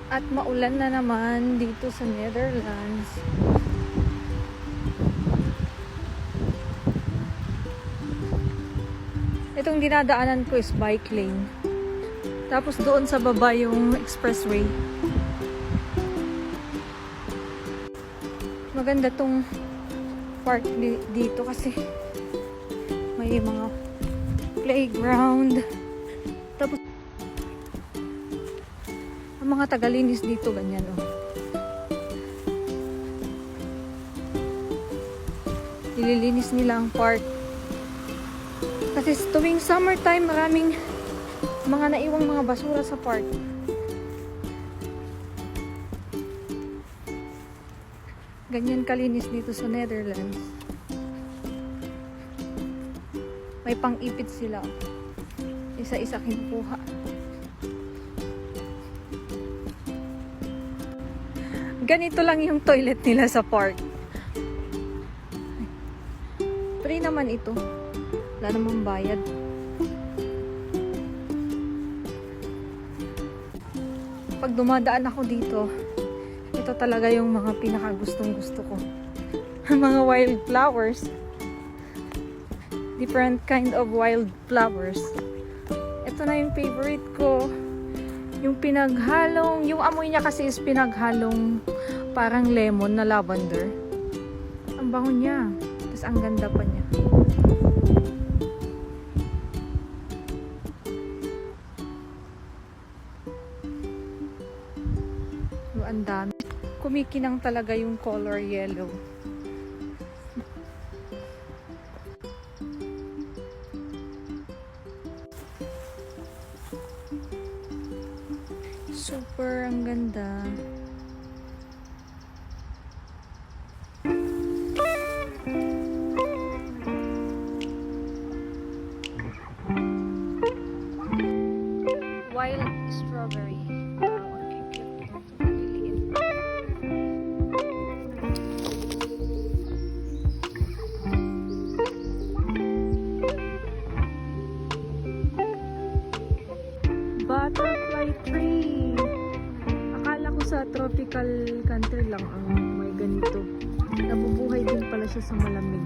At maulan na naman dito sa Netherlands. Itong dinadaanan ko is bike lane. Tapos doon sa baba yung expressway. Maganda tong park dito kasi may mga playground. Tapos ang mga tagalinis dito ganyan oh. Nililinis nila ang park. Kasi tuwing summertime maraming mga naiwang mga basura sa park. Ganyan kalinis dito sa Netherlands. May pang-ipit sila. Isa-isa kinukuha. Ganito lang yung toilet nila sa park. Free naman ito. Wala namang bayad. Pag dumadaan ako dito, ito talaga yung mga pinakagustong gusto ko. Mga wild flowers. Different kind of wild flowers. Ito na yung favorite ko. Yung pinaghalong, yung amoy niya kasi is pinaghalong parang lemon na lavender. Ang bango niya. Tapos ang ganda pa niya. Ang dami. Kumikinang talaga yung color yellow. Super ang ganda. Wild strawberry. Butterfly tree. Akala ko sa tropical country lang ang may ganito. Nabubuhay din pala siya sa malamig.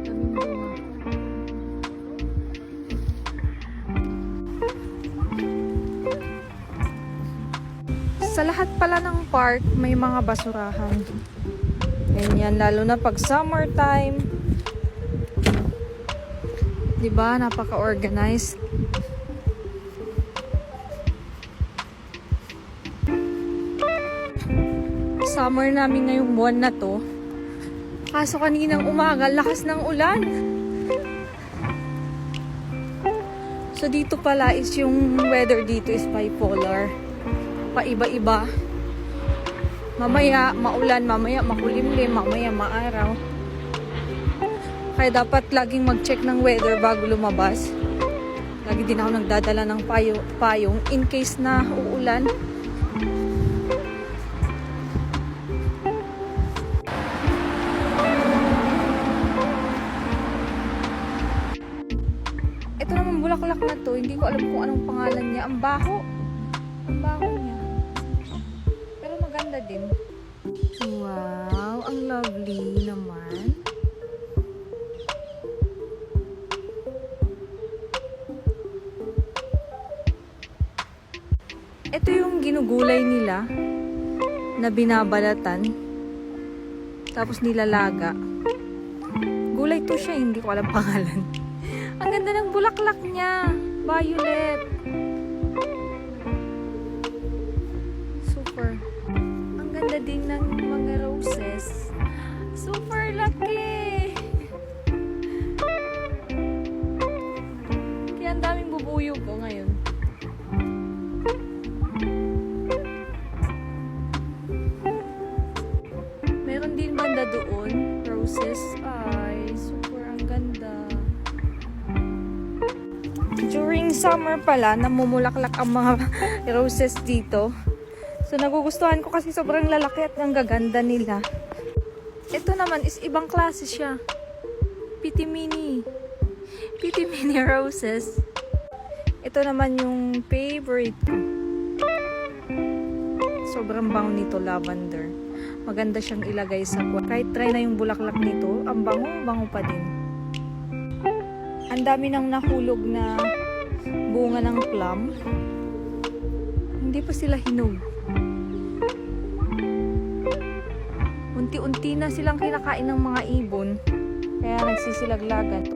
Daming bunga. Sa lahat pala ng park may mga basurahan. Ganyan, lalo na pag summertime. Diba? Napaka-organized. Summer namin ngayong buwan na to. Kaso kaninang umaga, lakas ng ulan. So dito pala is yung weather dito is bipolar. Paiba-iba. Mamaya maulan, mamaya makulimlim, mamaya maaraw. Kaya dapat laging mag-check ng weather bago lumabas. Lagi din ako nagdadala ng payong in case na uulan. Ito naman bulaklak na to. Hindi ko alam kung anong pangalan niya. Ang baho. Ang baho niya. Pero maganda din. Wow, ang lovely naman. Ito yung ginugulay nila na binabalatan tapos nilalaga. Gulay to siya, hindi ko alam pangalan. Ang ganda ng bulaklak niya. Violet. Super. Ang ganda din ng mga roses. Super laki. Kaya ang daming bubuyog ko ngayon. Meron din banda doon, roses. Ay, super ang ganda. During summer pala, namumulaklak ang mga roses dito. So, nagugustuhan ko kasi sobrang lalaki at ang gaganda nila. Ito naman is ibang klase siya. Pitimini. Pitimini roses. Ito naman yung favorite ko. Sobrang bango nito, lavender. Maganda siyang ilagay sa kahit try na yung bulaklak nito, ang bango pa din. Ang dami nang nahulog na bunga ng plum. Hindi pa sila hinog. Unti-unti na silang kinakain ng mga ibon. Kaya nagsisilaglagan.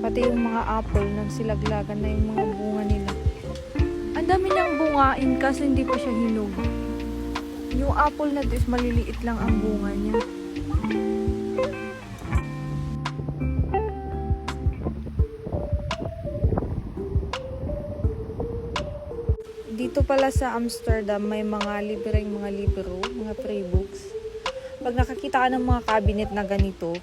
Pati yung mga apple, nagsilaglagan na yung mga bunga nila. Ang dami niyang bungain kasi hindi pa siya hinog. Yung apple na is maliliit lang ang bunga niya. Dito pala sa Amsterdam may mga libreng mga libro, mga free books. Pag nakakita ka ng mga cabinet na ganito,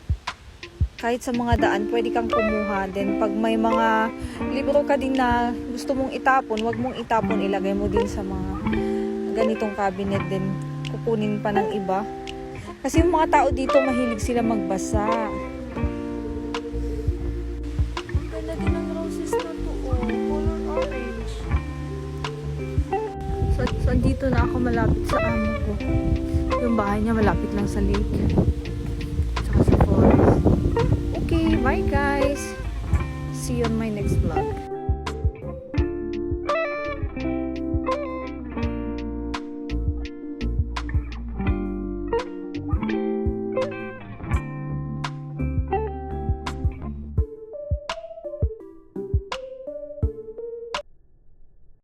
kahit sa mga daan, pwede kang kumuha. Then pag may mga libro ka din na gusto mong itapon, wag mong itapon, ilagay mo din sa mga ganitong cabinet din. Kukunin pa ng iba. Kasi yung mga tao dito, mahilig sila magbasa. Ang ganda din ng roses na to, oh. Color orange. So, andito na ako malapit sa amo ko. Yung bahay niya malapit lang sa lake. Tsaka sa forest. Okay, bye guys. See you on my next vlog.